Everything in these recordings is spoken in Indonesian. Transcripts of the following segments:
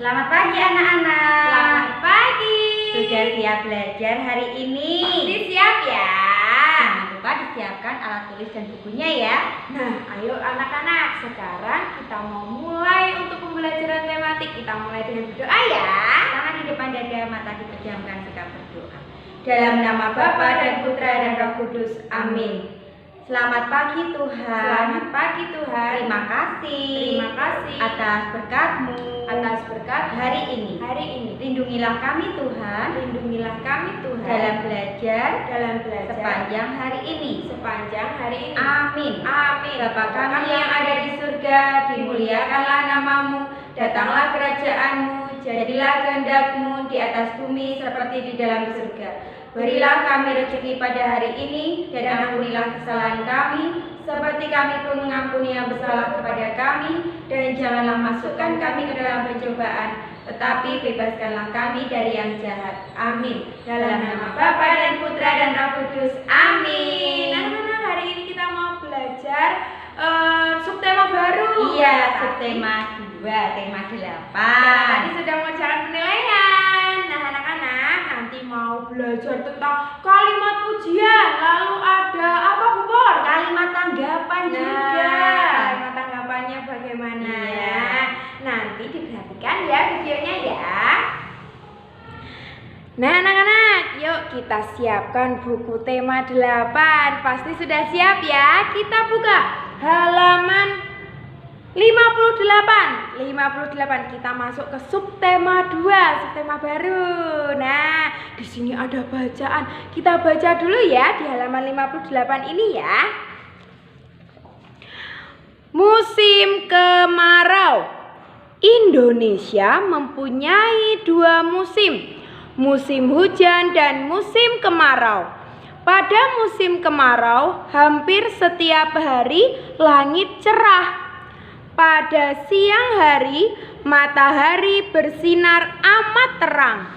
Selamat pagi anak-anak. Selamat pagi. Sudah siap belajar hari ini? Pasti siap ya. Jangan lupa disiapkan alat tulis dan bukunya ya. Nah, ayo anak-anak, sekarang kita mau mulai untuk pembelajaran tematik. Kita mulai dengan berdoa ya. Tangan di depan dada, mata dipejamkan, sikap berdoa. Dalam nama Bapa dan Putra dan Roh Kudus. Amin. Selamat pagi Tuhan. Selamat pagi Tuhan. Terima kasih. Terima kasih atas berkat-Mu. atas berkat hari ini. Lindungilah kami Tuhan. Lindungilah kami Tuhan dalam belajar sepanjang hari ini. Amin. Amin. Bapa kami yang ada di surga, dimuliakanlah namamu, datanglah kerajaan-Mu, jadilah kehendak-Mu di atas bumi seperti di dalam surga. Berilah kami rezeki pada hari ini, dan ampunilah kesalahan kami, seperti kami pun mengampuni yang bersalah kepada kami, dan janganlah masukkan kami ke dalam pencobaan, tetapi bebaskanlah kami dari yang jahat. Amin. Dalam nama Bapa dan Putra dan Roh Kudus. Amin. Anak-anak, hari ini kita mau belajar subtema baru. Iya, subtema 2, tema 8. Tadi sudah mengerjakan penilaian. Nah, anak-anak nanti mau belajar tentang kalimat pujian. Lalu ada apa, Bu Por? Kalimat tanggapan juga. Kalimat tanggapannya bagaimana? Iya. Nanti diperhatikan ya videonya ya. Nah, anak-anak, yuk kita siapkan buku tema 8. Pasti sudah siap ya? Kita buka halaman 58. Kita masuk ke subtema 2, subtema baru. Nah, di sini ada bacaan. Kita baca dulu ya di halaman 58 ini ya. Musim kemarau. Indonesia mempunyai 2 musim, musim hujan dan musim kemarau. Pada musim kemarau, hampir setiap hari langit cerah. Pada siang hari, matahari bersinar amat terang.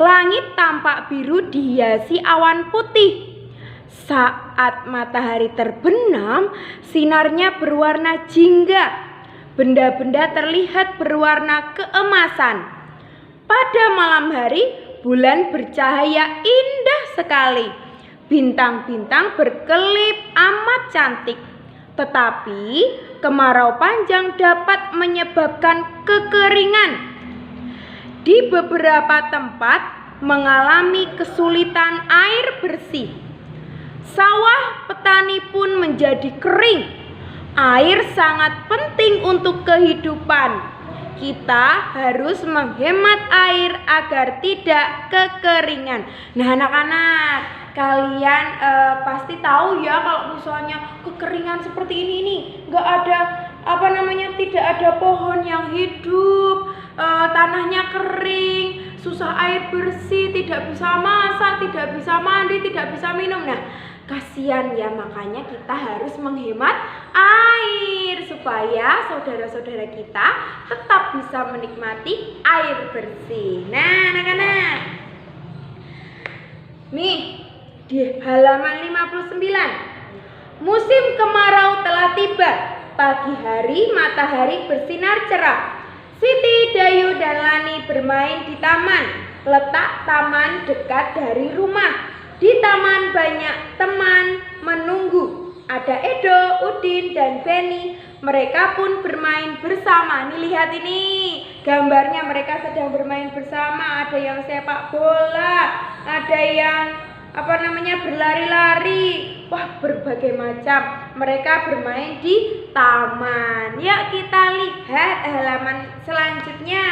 Langit tampak biru dihiasi awan putih. Saat matahari terbenam, sinarnya berwarna jingga. Benda-benda terlihat berwarna keemasan. Pada malam hari, bulan bercahaya indah sekali. Bintang-bintang berkelip amat cantik. Tetapi kemarau panjang dapat menyebabkan kekeringan. Di beberapa tempat mengalami kesulitan air bersih. Sawah petani pun menjadi kering. Air sangat penting untuk kehidupan. Kita harus menghemat air agar tidak kekeringan. Nah, anak-anak, kalian pasti tahu ya kalau misalnya kekeringan seperti ini nggak ada tidak ada pohon yang hidup, tanahnya kering, susah air bersih, tidak bisa masak, tidak bisa mandi, tidak bisa minum. Nah, kasihan ya, makanya kita harus menghemat air supaya saudara-saudara kita tetap bisa menikmati air bersih. Nah, anak-anak, nih di halaman 59. Musim kemarau telah tiba. Pagi hari matahari bersinar cerah. Siti, Dayu, dan Lani bermain di taman. Letak taman dekat dari rumah. Di taman banyak teman menunggu. Ada Edo, Udin, dan Beni. Mereka pun bermain bersama. Nih, lihat ini gambarnya, mereka sedang bermain bersama. Ada yang sepak bola, ada yang berlari-lari. Wah, berbagai macam. Mereka bermain di taman. Yuk kita lihat halaman selanjutnya.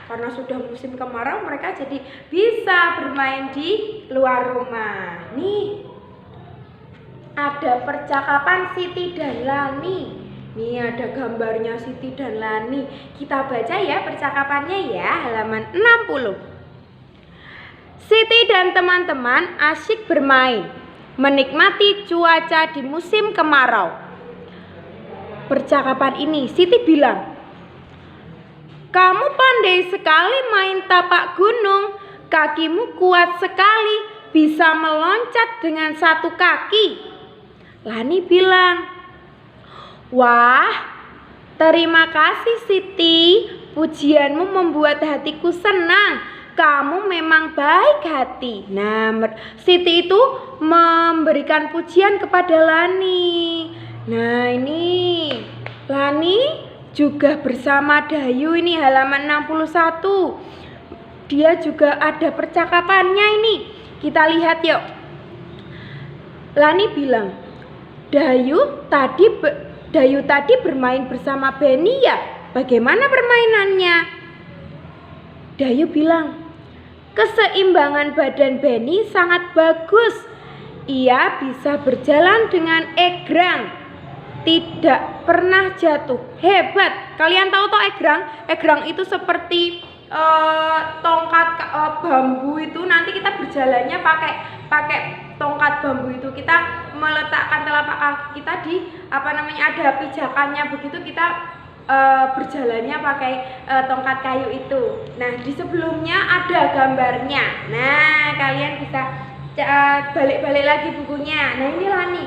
Karena sudah musim kemarau, mereka jadi bisa bermain di luar rumah. Nih, ada percakapan Siti dan Lani. Nih ada gambarnya Siti dan Lani. Kita baca ya percakapannya ya, halaman 60. Siti dan teman-teman asyik bermain, menikmati cuaca di musim kemarau. Percakapan ini, Siti bilang, "Kamu pandai sekali main tapak gunung. Kakimu kuat sekali, bisa meloncat dengan satu kaki." Lani bilang, "Wah, terima kasih Siti. pujianmu membuat hatiku senang. Kamu memang baik hati. Nah, Siti itu memberikan pujian kepada Lani. Nah, ini Lani juga bersama Dayu, ini halaman 61. Dia juga ada percakapannya ini. Kita lihat yuk. Lani bilang, Dayu tadi bermain bersama Benny ya? Bagaimana permainannya? Dayu bilang, keseimbangan badan Benny sangat bagus. Ia bisa berjalan dengan egrang, tidak pernah jatuh. Hebat. Kalian tahu toh egrang? Egrang itu seperti tongkat bambu itu. Nanti kita berjalannya pakai tongkat bambu itu. Kita meletakkan telapak kaki kita di ada pijakannya, begitu kita berjalannya pakai tongkat kayu itu. Nah, di sebelumnya ada gambarnya. Nah, kalian bisa balik-balik lagi bukunya. Nah, ini Lani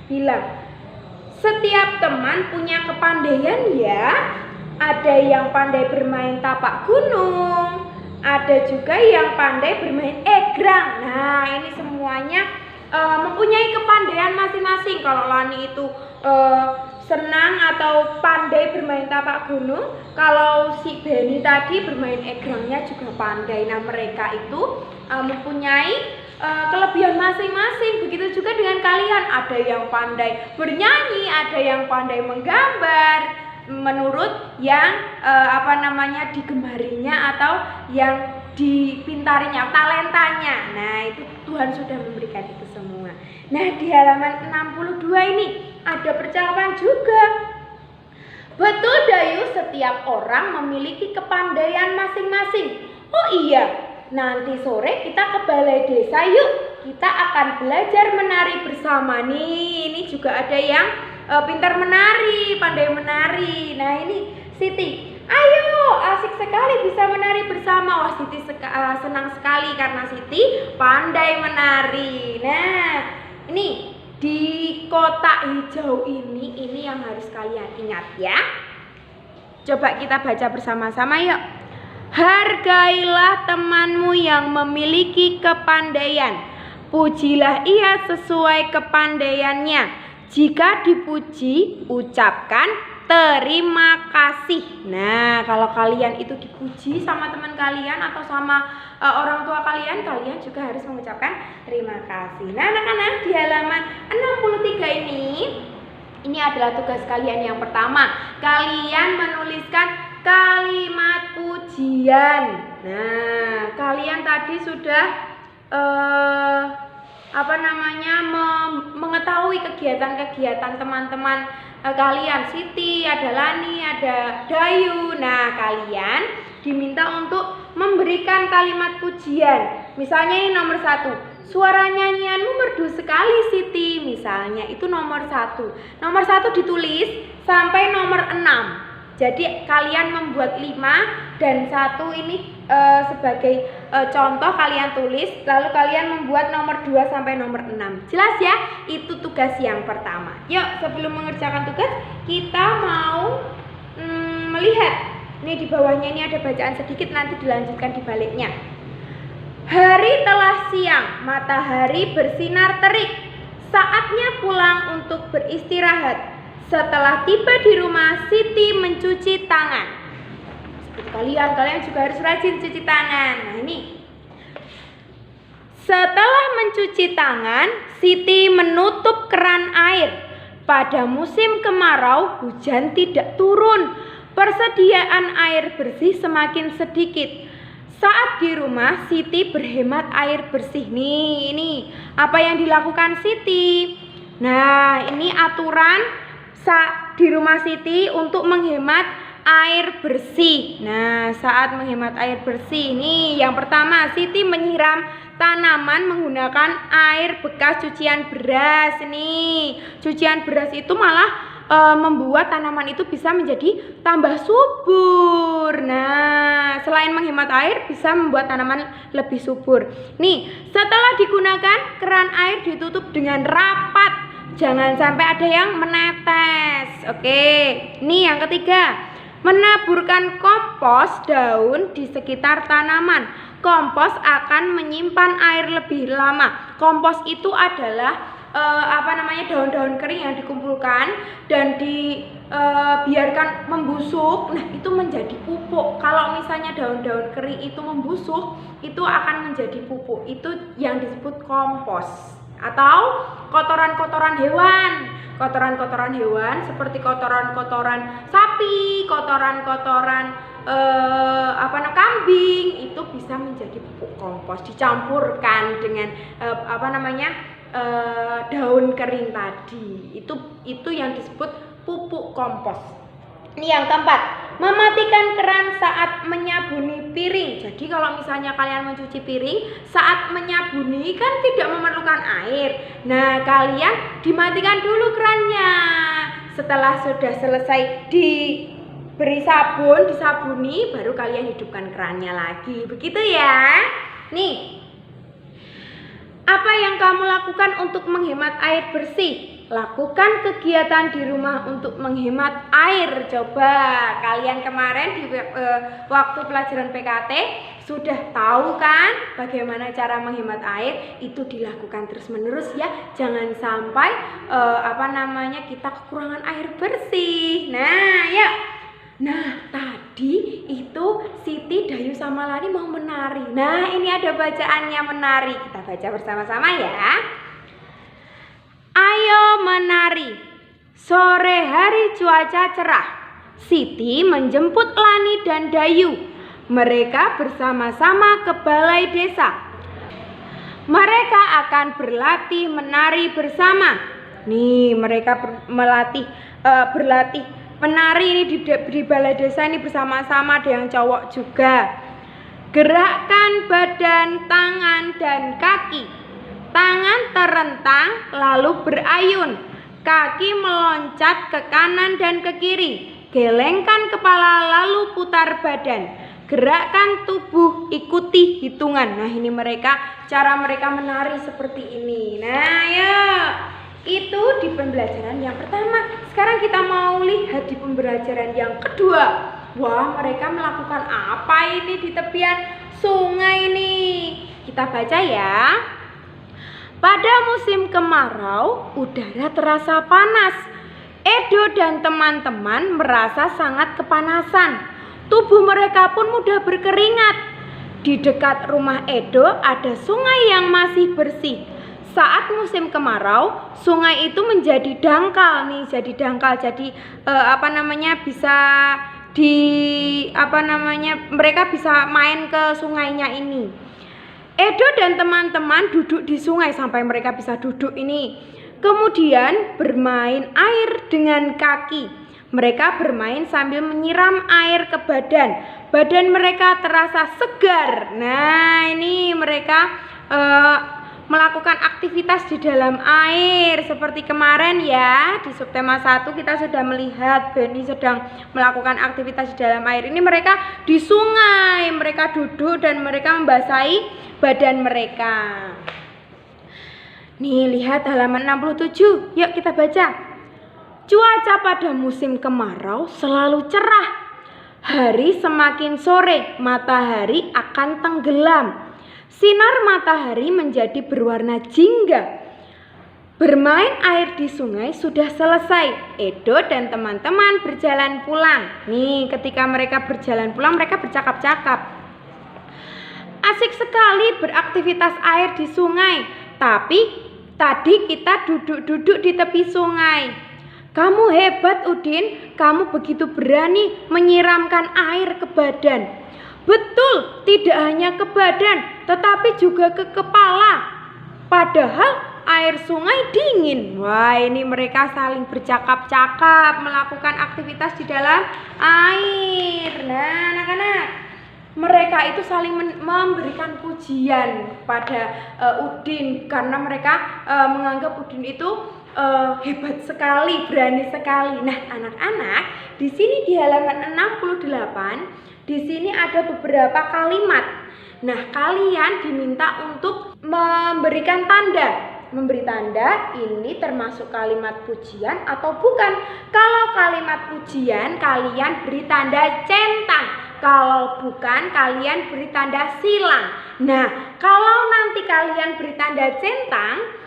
bilang, setiap teman punya kepandaian ya. Ada yang pandai bermain tapak gunung, ada juga yang pandai bermain egrang. Nah, ini semuanya mempunyai kepandaian masing-masing. Kalau Lani itu senang atau pandai bermain tapak gunung, kalau si Benny tadi bermain egrangnya juga pandai. Nah, mereka itu mempunyai kelebihan masing-masing. Begitu juga dengan kalian, ada yang pandai bernyanyi, ada yang pandai menggambar menurut yang digemarinya atau yang dipintarinya, talentanya. Nah, itu Tuhan sudah memberikan itu semua. Nah, di halaman 62 ini ada percakapan juga. Betul Dayu, setiap orang memiliki kepandaian masing-masing. Oh iya, nanti sore kita ke balai desa yuk. Kita akan belajar menari bersama nih. Ini juga ada yang pintar menari, pandai menari. Nah, ini Siti, ayo, asik sekali bisa menari bersama. Wah, Siti senang sekali karena Siti pandai menari. Nah, ini di kotak hijau ini yang harus kalian ingat ya. Coba kita baca bersama-sama yuk. Hargailah temanmu yang memiliki kepandaian. Pujilah ia sesuai kepandaiannya. Jika dipuji, ucapkan terima kasih. Nah, kalau kalian itu dipuji sama teman kalian atau sama orang tua kalian, kalian juga harus mengucapkan terima kasih. Nah, anak-anak, di halaman 63 ini adalah tugas kalian yang pertama. Kalian menuliskan kalimat pujian. Nah, kalian tadi sudah mengetahui kegiatan-kegiatan teman-teman kalian. Siti, ada Lani, ada Dayu. Nah, kalian diminta untuk memberikan kalimat pujian. Misalnya ini nomor 1. Suara nyanyianmu merdu sekali Siti. Misalnya itu nomor 1. Nomor 1 ditulis sampai nomor 6. Jadi kalian membuat 5 dan 1 ini sebagai contoh kalian tulis, lalu kalian membuat nomor 2 sampai nomor 6. Jelas ya? Itu tugas yang pertama. Yuk, sebelum mengerjakan tugas, kita mau melihat. Nih di bawahnya ini ada bacaan sedikit, nanti dilanjutkan di baliknya. Hari telah siang, matahari bersinar terik. Saatnya pulang untuk beristirahat. Setelah tiba di rumah, Siti mencuci tangan. Seperti kalian juga harus rajin cuci tangan. Nah, ini. Setelah mencuci tangan, Siti menutup keran air. Pada musim kemarau, hujan tidak turun. Persediaan air bersih semakin sedikit. Saat di rumah, Siti berhemat air bersih. Nih, ini apa yang dilakukan Siti. Nah, ini aturan di rumah Siti untuk menghemat air bersih. Nah, saat menghemat air bersih nih, yang pertama Siti menyiram tanaman menggunakan air bekas cucian beras. Nih, cucian beras itu malah membuat tanaman itu bisa menjadi tambah subur. Nah, selain menghemat air, bisa membuat tanaman lebih subur. Nih, setelah digunakan, keran air ditutup dengan rapat. Jangan sampai ada yang menetes. Oke, ini yang ketiga. Menaburkan kompos daun di sekitar tanaman. Kompos akan menyimpan air lebih lama. Kompos itu adalah daun-daun kering yang dikumpulkan dan dibiarkan membusuk. Nah, itu menjadi pupuk. Kalau misalnya daun-daun kering itu membusuk, itu akan menjadi pupuk. Itu yang disebut kompos. Atau kotoran-kotoran hewan. Kotoran-kotoran hewan seperti kotoran-kotoran sapi, kotoran-kotoran kambing, itu bisa menjadi pupuk kompos dicampurkan dengan daun kering tadi. Itu yang disebut pupuk kompos. Ini yang keempat, mematikan keran saat menyabuni piring. Jadi kalau misalnya kalian mencuci piring, saat menyabuni kan tidak memerlukan air. Nah, kalian dimatikan dulu kerannya. Setelah sudah selesai diberi sabun, disabuni, baru kalian hidupkan kerannya lagi. Begitu ya. Nih, apa yang kamu lakukan untuk menghemat air bersih? Lakukan kegiatan di rumah untuk menghemat air. Coba kalian kemarin di waktu pelajaran PKT sudah tahu kan bagaimana cara menghemat air? Itu dilakukan terus-menerus ya. Jangan sampai kita kekurangan air bersih. Nah, ya. Nah, tadi itu Siti, Dayu sama Lani mau menari. Nah, ini ada bacaannya menari. Kita baca bersama-sama ya. Ayo menari. Sore hari cuaca cerah. Siti menjemput Lani dan Dayu. Mereka bersama-sama ke balai desa. Mereka akan berlatih menari bersama. Nih, mereka berlatih menari ini di balai desa ini bersama-sama, ada yang cowok juga. Gerakkan badan, tangan, dan kaki. Tangan terentang lalu berayun. Kaki meloncat ke kanan dan ke kiri. Gelengkan kepala lalu putar badan. Gerakkan tubuh, ikuti hitungan. Nah, ini cara mereka menari seperti ini. Nah, ya. Itu di pembelajaran yang pertama. Sekarang kita mau lihat di pembelajaran yang kedua. Wah, mereka melakukan apa ini di tepian sungai ini? Kita baca ya. Pada musim kemarau, udara terasa panas. Edo dan teman-teman merasa sangat kepanasan. Tubuh mereka pun mudah berkeringat. Di dekat rumah Edo ada sungai yang masih bersih. Saat musim kemarau, sungai itu menjadi dangkal nih, mereka bisa main ke sungainya ini. Edo dan teman-teman duduk di sungai sampai mereka bisa duduk ini. Kemudian bermain air dengan kaki. Mereka bermain sambil menyiram air ke badan. Badan mereka terasa segar. Nah, ini mereka melakukan aktivitas di dalam air seperti kemarin ya. Di subtema 1 kita sudah melihat Beni sedang melakukan aktivitas di dalam air. Ini mereka di sungai, mereka duduk dan mereka membasahi badan mereka. Nih, lihat halaman 67. Yuk kita baca. Cuaca pada musim kemarau selalu cerah. Hari semakin sore, matahari akan tenggelam. Sinar matahari menjadi berwarna jingga. Bermain air di sungai sudah selesai. Edo dan teman-teman berjalan pulang. Nih, ketika mereka berjalan pulang, mereka bercakap-cakap. Asik sekali beraktivitas air di sungai. Tapi tadi kita duduk-duduk di tepi sungai. Kamu hebat, Udin. Kamu begitu berani menyiramkan air ke badan. Betul, tidak hanya ke badan, tetapi juga ke kepala. Padahal air sungai dingin. Wah, ini mereka saling bercakap-cakap, melakukan aktivitas di dalam air. Nah, anak-anak, mereka itu saling memberikan pujian pada Udin karena mereka menganggap Udin itu hebat sekali, berani sekali. Nah, anak-anak, di sini di halaman 68 di sini ada beberapa kalimat. Nah, kalian diminta untuk memberikan tanda. memberi tanda ini termasuk kalimat pujian atau bukan. Kalau kalimat pujian kalian beri tanda centang, kalau bukan kalian beri tanda silang. Nah, kalau nanti kalian beri tanda centang,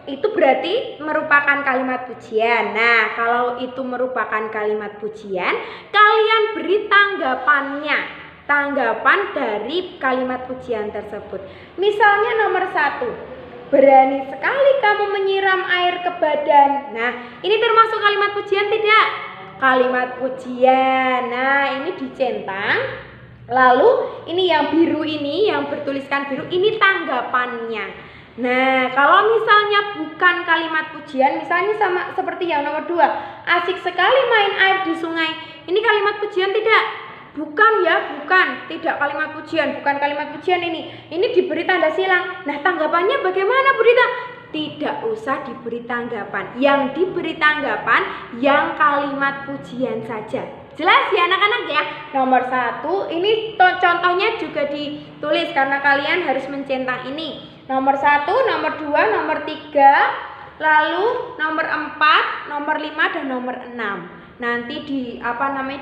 itu berarti merupakan kalimat pujian. Nah, kalau itu merupakan kalimat pujian, kalian beri tanggapan dari kalimat pujian tersebut. Misalnya nomor 1, berani sekali kamu menyiram air ke badan. Nah, ini termasuk kalimat pujian tidak? Kalimat pujian. Nah, ini dicentang. Lalu ini yang biru ini, yang bertuliskan biru, ini tanggapannya. Nah, kalau misalnya bukan kalimat pujian, misalnya sama seperti yang nomor 2, asik sekali main air di sungai. Ini kalimat pujian tidak? Bukan ya, bukan. Tidak kalimat pujian, bukan kalimat pujian ini. Ini diberi tanda silang. Nah, tanggapannya bagaimana, Bu Rita? Tidak usah diberi tanggapan. Yang diberi tanggapan yang kalimat pujian saja. Jelas ya anak-anak ya? Nomor 1, ini contohnya juga ditulis karena kalian harus mencentang ini. Nomor 1, nomor 2, nomor 3, lalu nomor 4, nomor 5, dan nomor 6. Nanti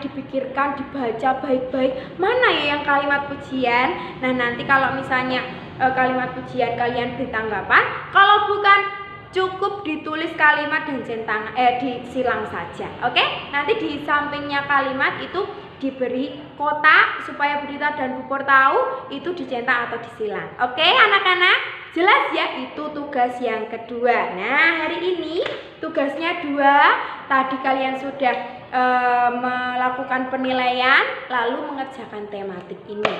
dipikirkan, dibaca baik-baik mana ya yang kalimat pujian. Nah, nanti kalau misalnya kalimat pujian kalian beri tanggapan, kalau bukan cukup ditulis kalimat dan centang disilang saja. Oke? Nanti di sampingnya kalimat itu diberi kotak supaya Berita dan Pupur tahu itu dicentang atau disilang. Oke, anak-anak? Jelas ya, itu tugas yang kedua. Nah, hari ini tugasnya 2. Tadi kalian sudah melakukan penilaian lalu mengerjakan tematik ini.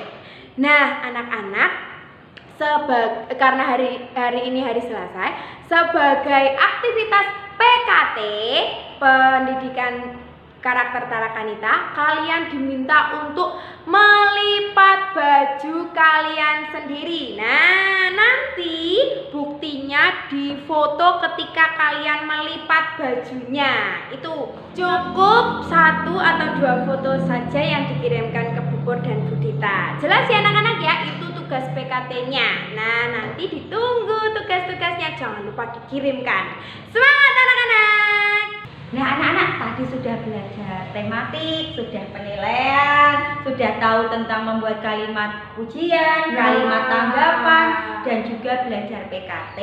Nah, anak-anak, karena hari ini hari Selasa, sebagai aktivitas PKT pendidikan karakter Tarakanita, kalian diminta untuk melipat baju kalian sendiri. Nah, nanti buktinya di foto ketika kalian melipat bajunya. Itu cukup 1 atau 2 foto saja yang dikirimkan ke Pupur dan Budita. Jelas ya anak-anak ya, itu tugas PKT-nya. Nah, nanti ditunggu tugas-tugasnya, jangan lupa dikirimkan. Semangat anak-anak! Nah, anak-anak tadi sudah belajar tematik, sudah penilaian, sudah tahu tentang membuat kalimat pujian, kalimat tanggapan, dan juga belajar PKT,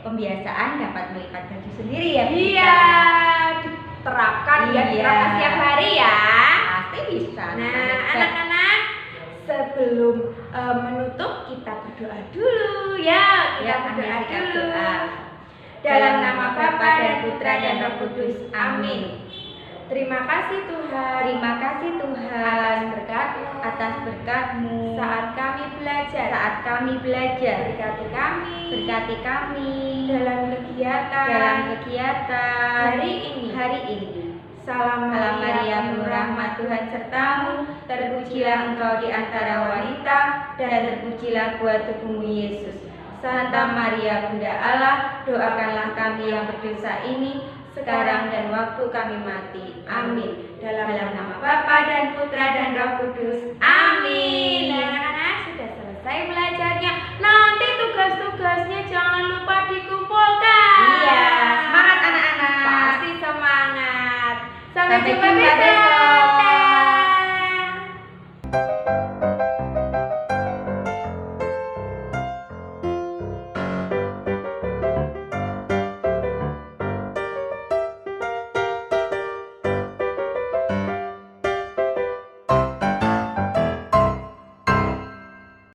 pembiasaan dapat melipat baju sendiri ya. Iya, diterapkan ya, diterapkan setiap hari ya. Pasti bisa. Nah, anak-anak, sebelum menutup kita berdoa dulu ya. Kita berdoa dulu. Dalam nama Bapa dan Putra dan Roh Kudus. Amin. Terima kasih Tuhan. Terima kasih Tuhan atas berkat-Mu. Saat kami belajar. Berkati kami. Dalam kegiatan. Hari ini. Salam Maria, penuh rahmat Tuhan sertamu. Terpujilah engkau di antara wanita, dan terpujilah buah tubuhmu Yesus. Santa Maria Bunda Allah, doakanlah kami yang berdosa ini sekarang dan waktu kami mati. Amin. Dalam nama Bapa dan Putra dan Roh Kudus. Amin. Dan anak-anak sudah selesai belajarnya. Nanti tugas-tugasnya jangan lupa dikumpulkan. Iya, semangat anak-anak. Pasti semangat. Sampai Sampai jumpa jumpa besok. besok. Dah.